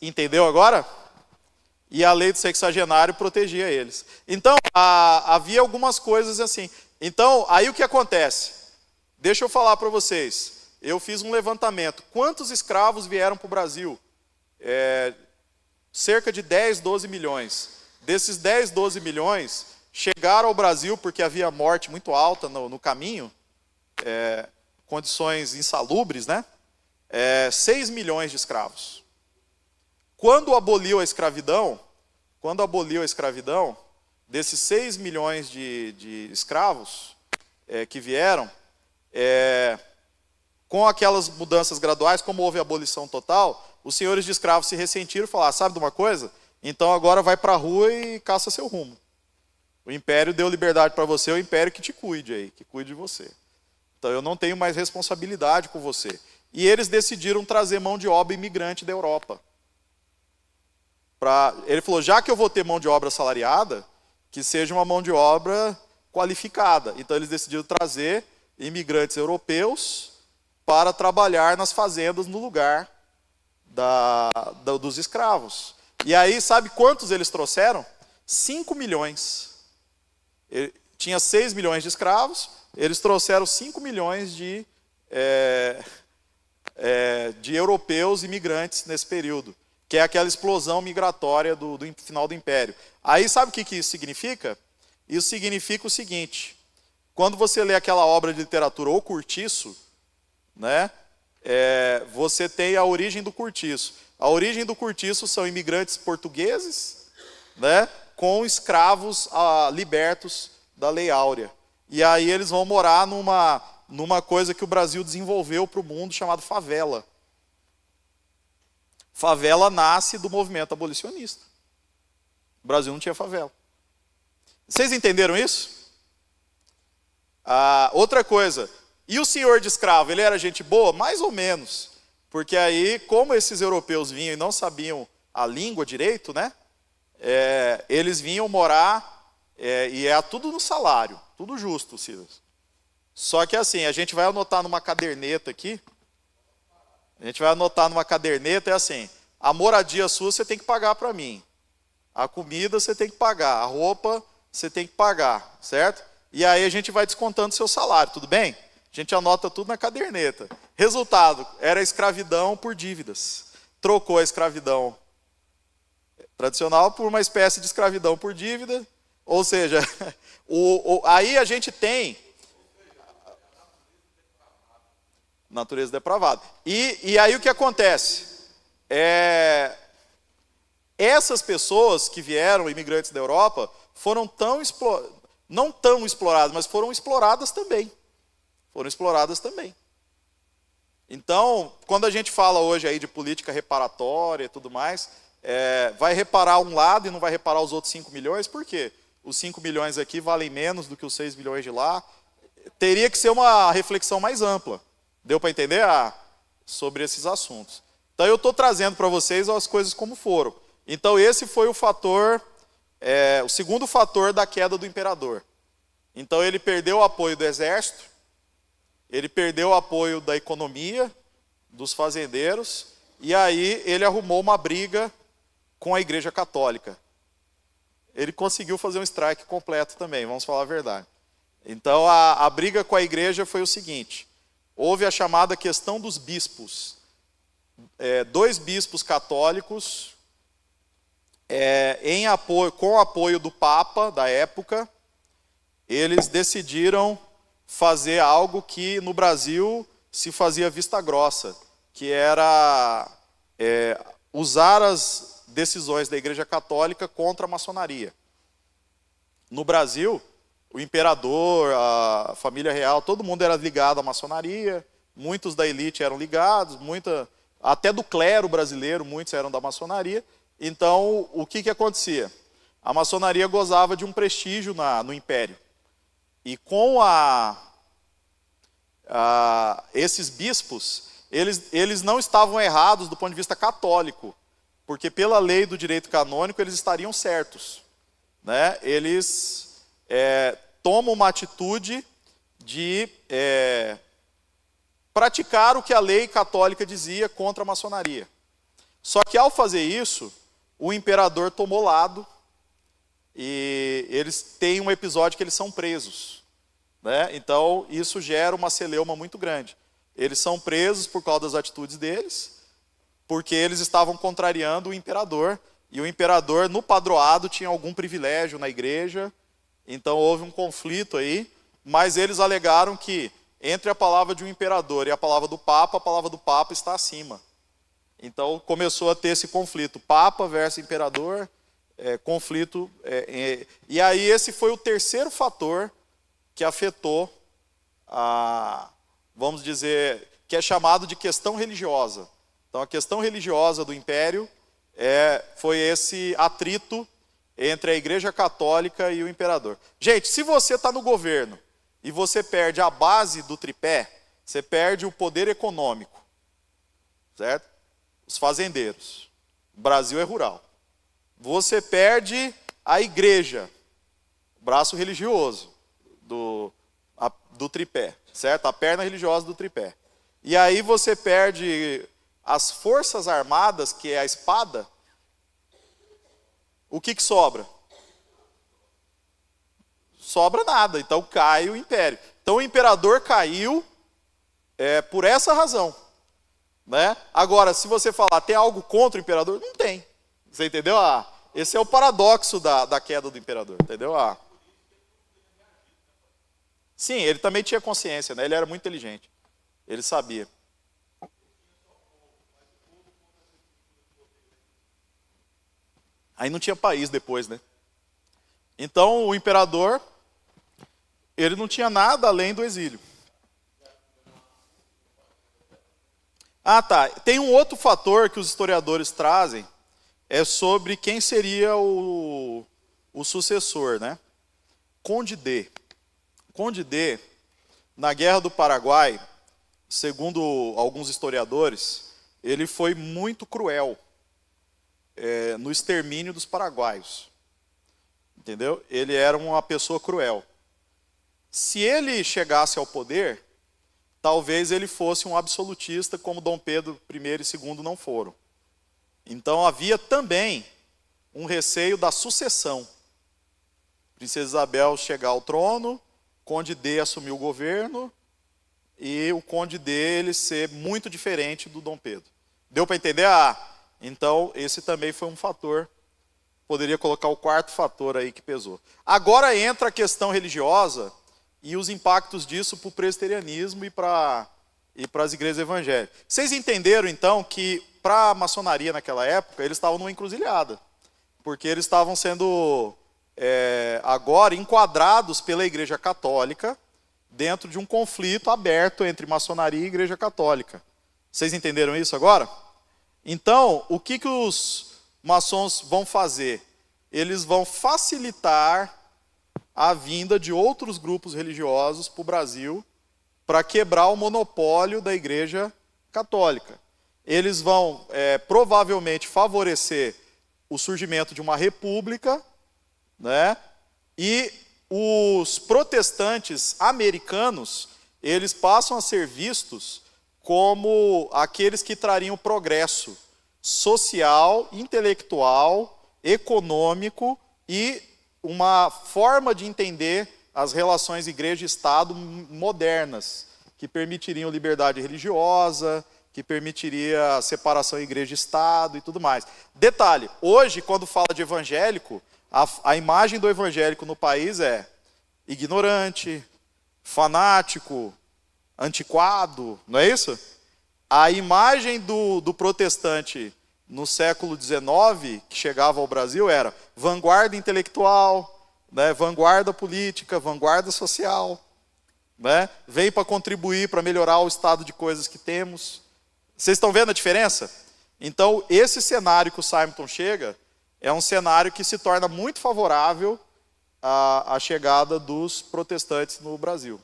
Entendeu agora? E a lei do sexagenário protegia eles. Então, havia algumas coisas assim. Então, aí o que acontece? Deixa eu falar para vocês. Eu fiz um levantamento. Quantos escravos vieram para o Brasil? Cerca de 10, 12 milhões. Desses 10, 12 milhões, chegaram ao Brasil porque havia morte muito alta no caminho, condições insalubres, né? 6 milhões de escravos. Quando aboliu a escravidão, desses 6 milhões de escravos que vieram, com aquelas mudanças graduais, como houve a abolição total, os senhores de escravos se ressentiram e falaram, sabe de uma coisa? Então agora vai para a rua e caça seu rumo. O império deu liberdade para você, é o império que te cuide aí, que cuide de você. Então eu não tenho mais responsabilidade com você. E eles decidiram trazer mão de obra imigrante da Europa. Ele falou, já que eu vou ter mão de obra assalariada, que seja uma mão de obra qualificada. Então eles decidiram trazer imigrantes europeus para trabalhar nas fazendas no lugar dos escravos. E aí, sabe quantos eles trouxeram? 5 milhões. Tinha 6 milhões de escravos, eles trouxeram 5 milhões de europeus imigrantes nesse período, que é aquela explosão migratória do final do Império. Aí sabe o que isso significa? Isso significa o seguinte, quando você lê aquela obra de literatura O Cortiço, né, você tem a origem do cortiço. A origem do cortiço são imigrantes portugueses, né, com escravos libertos da Lei Áurea. E aí eles vão morar numa coisa que o Brasil desenvolveu para o mundo, chamado favela. Favela nasce do movimento abolicionista. O Brasil não tinha favela. Vocês entenderam isso? Outra coisa, e o senhor de escravo, ele era gente boa? Mais ou menos. Porque aí, como esses europeus vinham e não sabiam a língua direito, né? Eles vinham morar, e tudo no salário, tudo justo, Silas. Só que assim, a gente vai anotar numa caderneta aqui, é assim, a moradia sua você tem que pagar para mim, a comida você tem que pagar, a roupa você tem que pagar, certo? E aí a gente vai descontando seu salário, tudo bem? A gente anota tudo na caderneta. Resultado, era escravidão por dívidas. Trocou a escravidão tradicional por uma espécie de escravidão por dívida, ou seja, aí a gente tem natureza depravada. E aí o que acontece? Essas pessoas que vieram, imigrantes da Europa, foram não tão exploradas, mas foram exploradas também. Então, quando a gente fala hoje aí de política reparatória e tudo mais, vai reparar um lado e não vai reparar os outros 5 milhões, por quê? Os 5 milhões aqui valem menos do que os 6 milhões de lá. Teria que ser uma reflexão mais ampla. Deu para entender sobre esses assuntos? Então eu estou trazendo para vocês as coisas como foram. Então esse foi o fator, o segundo fator da queda do imperador. Então ele perdeu o apoio do exército, ele perdeu o apoio da economia, dos fazendeiros, e aí ele arrumou uma briga com a Igreja Católica. Ele conseguiu fazer um strike completo também, vamos falar a verdade. Então a briga com a igreja foi o seguinte, houve a chamada questão dos bispos. 2 bispos católicos, com o apoio do Papa da época, eles decidiram fazer algo que no Brasil se fazia vista grossa, que era usar as decisões da Igreja Católica contra a maçonaria. No Brasil, o imperador, a família real, todo mundo era ligado à maçonaria, muitos da elite eram ligados, até do clero brasileiro, muitos eram da maçonaria. Então, o que acontecia? A maçonaria gozava de um prestígio no império. E com esses bispos, eles não estavam errados do ponto de vista católico, porque pela lei do direito canônico eles estariam certos, né? Eles tomam uma atitude de praticar o que a lei católica dizia contra a maçonaria. Só que ao fazer isso, o imperador tomou lado e eles têm um episódio que eles são presos, né? Então isso gera uma celeuma muito grande. Eles são presos por causa das atitudes deles, porque eles estavam contrariando o imperador, e o imperador no padroado tinha algum privilégio na igreja, então houve um conflito aí, mas eles alegaram que entre a palavra de um imperador e a palavra do Papa está acima. Então começou a ter esse conflito, Papa versus imperador, conflito. E aí esse foi o terceiro fator que afetou vamos dizer, que é chamado de questão religiosa. Então a questão religiosa do império foi esse atrito entre a Igreja Católica e o imperador. Gente, se você está no governo e você perde a base do tripé, você perde o poder econômico, certo? Os fazendeiros. O Brasil é rural. Você perde a igreja, o braço religioso do tripé, certo? A perna religiosa do tripé. E aí você perde as forças armadas, que é a espada. O que sobra? Sobra nada. Então cai o império. Então o imperador caiu por essa razão, né? Agora, se você falar, tem algo contra o imperador? Não tem. Você entendeu? Esse é o paradoxo da queda do imperador, entendeu? Sim, ele também tinha consciência, né? Ele era muito inteligente. Ele sabia. Aí não tinha país depois, né? Então o imperador, ele não tinha nada além do exílio. Tá. Tem um outro fator que os historiadores trazem, sobre quem seria o sucessor, né? Conde D. Conde D, na Guerra do Paraguai, segundo alguns historiadores, ele foi muito cruel no extermínio dos paraguaios. Entendeu? Ele era uma pessoa cruel. Se ele chegasse ao poder, talvez ele fosse um absolutista, como Dom Pedro I e II não foram. Então havia também um receio da sucessão. Princesa Isabel chegar ao trono, Conde D assumir o governo, e o Conde D ele ser muito diferente do Dom Pedro. Deu para entender? Então esse também foi um fator. Poderia colocar o quarto fator aí que pesou. Agora entra a questão religiosa e os impactos disso para o presbiterianismo e para as igrejas evangélicas. Vocês entenderam, então, que para a maçonaria naquela época, eles estavam numa encruzilhada. Porque eles estavam sendo, agora, enquadrados pela Igreja Católica dentro de um conflito aberto entre maçonaria e Igreja Católica. Vocês entenderam isso agora? Então, o que os maçons vão fazer? Eles vão facilitar a vinda de outros grupos religiosos para o Brasil para quebrar o monopólio da Igreja Católica. Eles vão provavelmente favorecer o surgimento de uma república, né? E os protestantes americanos, eles passam a ser vistos como aqueles que trariam progresso social, intelectual, econômico e uma forma de entender as relações igreja e Estado modernas, que permitiriam liberdade religiosa, que permitiria a separação igreja e Estado e tudo mais. Detalhe, hoje, quando fala de evangélico, a imagem do evangélico no país é ignorante, fanático, antiquado, não é isso? A imagem do protestante no século XIX, que chegava ao Brasil, era vanguarda intelectual, né, vanguarda política, vanguarda social, né, veio para contribuir, para melhorar o estado de coisas que temos. Vocês estão vendo a diferença? Então, esse cenário que o Simonton chega, é um cenário que se torna muito favorável à chegada dos protestantes no Brasil.